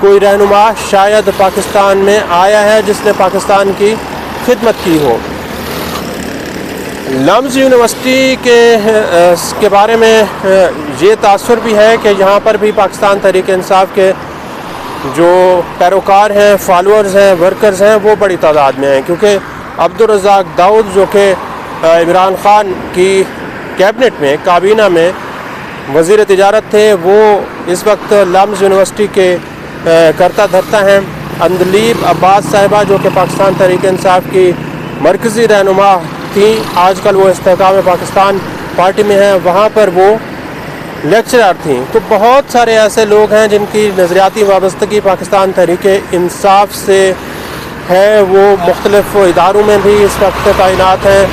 کوئی رہنما شاید پاکستان میں آیا ہے جس نے پاکستان کی خدمت کی ہو۔ لمز یونیورسٹی کے بارے میں یہ تاثر بھی ہے کہ یہاں پر بھی پاکستان تحریک انصاف کے جو پیروکار ہیں، فالوورز ہیں، ورکرز ہیں، وہ بڑی تعداد میں ہیں، کیونکہ عبدالرزاق داؤد جو کہ عمران خان کی کیبنٹ میں، کابینہ میں وزیر تجارت تھے، وہ اس وقت لمز یونیورسٹی کے کرتا دھرتا ہیں۔ اندلیب عباس صاحبہ جو کہ پاکستان تحریک انصاف کی مرکزی رہنما تھیں، آج کل وہ استحکام پاکستان پارٹی میں ہیں، وہاں پر وہ لیکچرر تھیں۔ تو بہت سارے ایسے لوگ ہیں جن کی نظریاتی وابستگی پاکستان تحریک انصاف سے ہے، وہ مختلف اداروں میں بھی اس وقت تعینات ہیں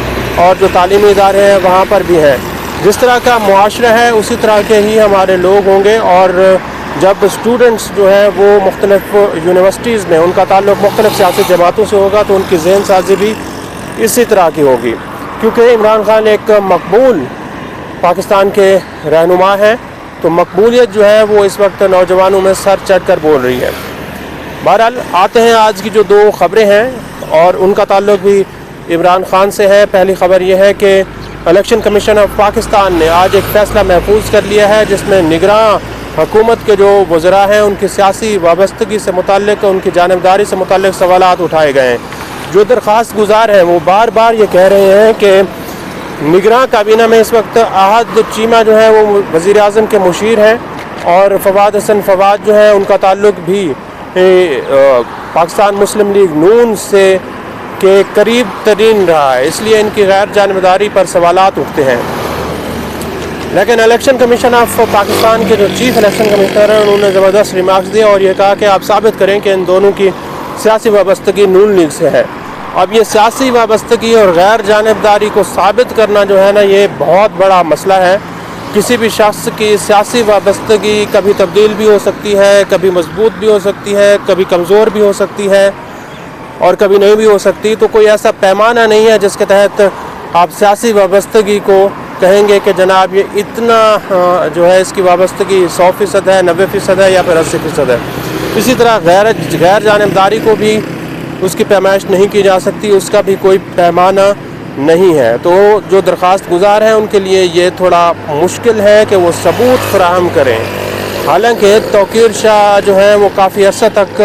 اور جو تعلیمی ادارے ہیں وہاں پر بھی ہیں۔ جس طرح کا معاشرہ ہے اسی طرح کے ہی ہمارے لوگ ہوں گے، اور جب اسٹوڈنٹس جو ہے وہ مختلف یونیورسٹیز میں، ان کا تعلق مختلف سیاسی جماعتوں سے ہوگا تو ان کی ذہن سازی بھی اسی طرح کی ہوگی، کیونکہ عمران خان ایک مقبول پاکستان کے رہنما ہیں، تو مقبولیت جو ہے وہ اس وقت نوجوانوں میں سر چڑھ کر بول رہی ہے۔ بہرحال آتے ہیں آج کی جو دو خبریں ہیں اور ان کا تعلق بھی عمران خان سے ہے۔ پہلی خبر یہ ہے کہ الیکشن کمیشن آف پاکستان نے آج ایک فیصلہ محفوظ کر لیا ہے جس میں نگراں حکومت کے جو وزراء ہیں ان کی سیاسی وابستگی سے متعلق، ان کی جانبداری سے متعلق سوالات اٹھائے گئے ہیں۔ جو درخواست گزار ہیں وہ بار بار یہ کہہ رہے ہیں کہ نگراں کابینہ میں اس وقت احد چیمہ جو ہے وہ وزیر اعظم کے مشیر ہیں، اور فواد حسن فواد جو ہے ان کا تعلق بھی پاکستان مسلم لیگ نون سے کے قریب ترین رہا ہے، اس لیے ان کی غیر جانبداری پر سوالات اٹھتے ہیں۔ لیکن الیکشن کمیشن آف پاکستان کے جو چیف الیکشن کمشنر ہیں انہوں نے زبردست ریمارکس دیا اور یہ کہا کہ آپ ثابت کریں کہ ان دونوں کی سیاسی وابستگی نون لیگ سے ہے۔ اب یہ سیاسی وابستگی اور غیر جانبداری کو ثابت کرنا جو ہے نا، یہ بہت بڑا مسئلہ ہے۔ کسی بھی شخص کی سیاسی وابستگی کبھی تبدیل بھی ہو سکتی ہے، کبھی مضبوط بھی ہو سکتی ہے، کبھی کمزور بھی ہو سکتی ہے اور کبھی نہیں بھی ہو سکتی۔ تو کوئی ایسا پیمانہ نہیں ہے جس کے تحت آپ سیاسی وابستگی کو کہیں گے کہ جناب یہ اتنا جو ہے اس کی وابستگی 100% ہے، 90% ہے یا پھر 80% ہے۔ اسی طرح غیر جانبداری کو بھی اس کی پیمائش نہیں کی جا سکتی، اس کا بھی کوئی پیمانہ نہیں ہے۔ تو جو درخواست گزار ہیں ان کے لیے یہ تھوڑا مشکل ہے کہ وہ ثبوت فراہم کریں۔ حالانکہ توقیر شاہ جو ہیں وہ کافی عرصہ تک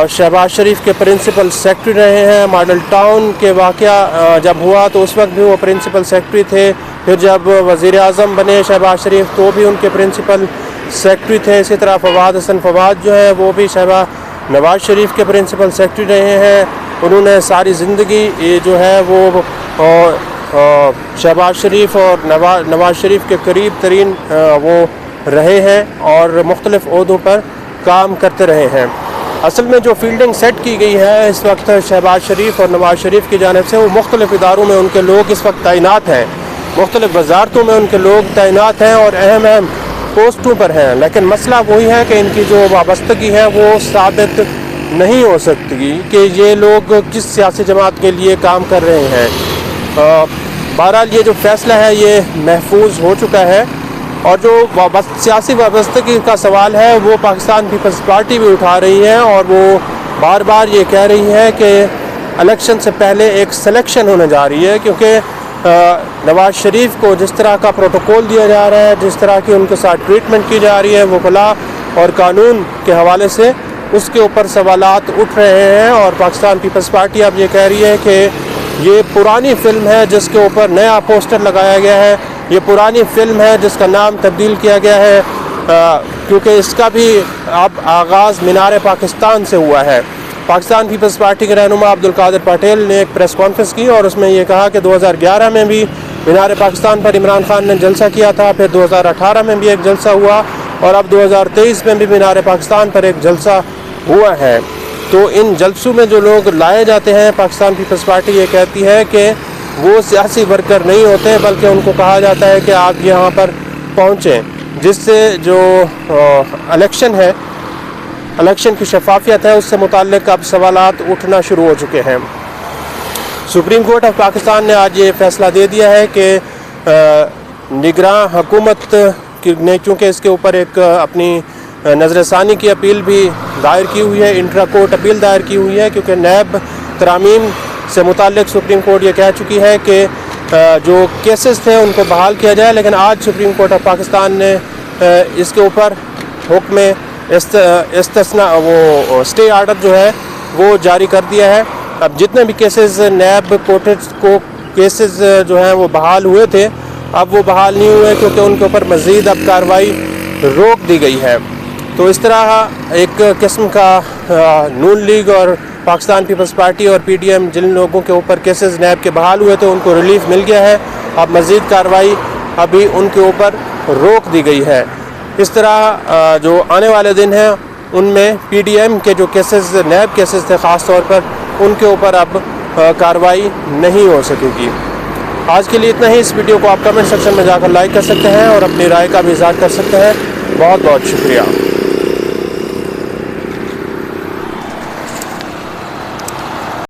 شہباز شریف کے پرنسپل سیکرٹری رہے ہیں۔ ماڈل ٹاؤن کے واقعہ جب ہوا تو اس وقت بھی وہ پرنسپل سیکرٹری تھے، پھر جب وزیر اعظم بنے شہباز شریف تو بھی ان کے پرنسپل سیکرٹری تھے۔ اسی طرح فواد حسن فواد جو ہے وہ بھی نواز شریف کے پرنسپل سیکرٹری رہے ہیں۔ انہوں نے ساری زندگی جو ہے وہ شہباز شریف اور نواز شریف کے قریب ترین وہ رہے ہیں اور مختلف عہدوں پر کام کرتے رہے ہیں۔ اصل میں جو فیلڈنگ سیٹ کی گئی ہے اس وقت شہباز شریف اور نواز شریف کی جانب سے، وہ مختلف اداروں میں ان کے لوگ اس وقت تعینات ہیں، مختلف وزارتوں میں ان کے لوگ تعینات ہیں اور اہم اہم پوسٹوں پر ہیں، لیکن مسئلہ وہی ہے کہ ان کی جو وابستگی ہے وہ ثابت نہیں ہو سکتی کہ یہ لوگ کس سیاسی جماعت کے لیے کام کر رہے ہیں۔ بہرحال یہ جو فیصلہ ہے یہ محفوظ ہو چکا ہے، اور جو سیاسی وابستگی کا سوال ہے وہ پاکستان پیپلز پارٹی بھی اٹھا رہی ہے، اور وہ بار بار یہ کہہ رہی ہے کہ الیکشن سے پہلے ایک سلیکشن ہونے جا رہی ہے، کیونکہ نواز شریف کو جس طرح کا پروٹوکول دیا جا رہا ہے، جس طرح کی ان کے ساتھ ٹریٹمنٹ کی جا رہی ہے وکلاء اور قانون کے حوالے سے، اس کے اوپر سوالات اٹھ رہے ہیں۔ اور پاکستان پیپلز پارٹی اب یہ کہہ رہی ہے کہ یہ پرانی فلم ہے جس کے اوپر نیا پوسٹر لگایا گیا ہے، یہ پرانی فلم ہے جس کا نام تبدیل کیا گیا ہے، کیونکہ اس کا بھی اب آغاز مینار پاکستان سے ہوا ہے۔ پاکستان پیپلز پارٹی کے رہنما عبدالقادر پٹیل نے ایک پریس کانفرنس کی اور اس میں یہ کہا کہ 2011 میں بھی مینار پاکستان پر عمران خان نے جلسہ کیا تھا، پھر 2018 میں بھی ایک جلسہ ہوا، اور اب 2023 میں بھی مینار پاکستان پر ایک جلسہ ہوا ہے۔ تو ان جلسوں میں جو لوگ لائے جاتے ہیں، پاکستان پیپلز پارٹی یہ کہتی ہے کہ وہ سیاسی ورکر نہیں ہوتے، بلکہ ان کو کہا جاتا ہے کہ آپ یہاں پر پہنچیں، جس سے جو الیکشن ہے، الیکشن کی شفافیت ہے، اس سے متعلق اب سوالات اٹھنا شروع ہو چکے ہیں۔ سپریم کورٹ آف پاکستان نے آج یہ فیصلہ دے دیا ہے کہ نگراں حکومت نے چونکہ اس کے اوپر ایک اپنی نظر ثانی کی اپیل بھی دائر کی ہوئی ہے، انٹرا کورٹ اپیل دائر کی ہوئی ہے، کیونکہ نیب ترامیم سے متعلق سپریم کورٹ یہ کہہ چکی ہے کہ جو کیسز تھے ان کو بحال کیا جائے، لیکن آج سپریم کورٹ آف پاکستان نے اس کے اوپر حکم استثناء وہ اسٹے آرڈر جو ہے وہ جاری کر دیا ہے۔ اب جتنے بھی کیسز نیب کوٹڈ کو کیسز جو ہیں وہ بحال ہوئے تھے، اب وہ بحال نہیں ہوئے کیونکہ ان کے اوپر مزید اب کارروائی روک دی گئی ہے۔ تو اس طرح ایک قسم کا نون لیگ اور پاکستان پیپلز پارٹی اور پی ڈی ایم جن لوگوں کے اوپر کیسز نیب کے بحال ہوئے تھے ان کو ریلیف مل گیا ہے، اب مزید کارروائی ابھی ان کے اوپر روک دی گئی ہے۔ اس طرح جو آنے والے دن ہیں ان میں پی ڈی ایم کے جو کیسز نیب کیسز تھے خاص طور پر ان کے اوپر اب کارروائی نہیں ہو سکے گی۔ آج کے لیے اتنا ہی۔ اس ویڈیو کو آپ کمنٹ سیکشن میں جا کر لائک کر سکتے ہیں اور اپنی رائے کا بھی اظہار کر سکتے ہیں۔ بہت بہت شکریہ۔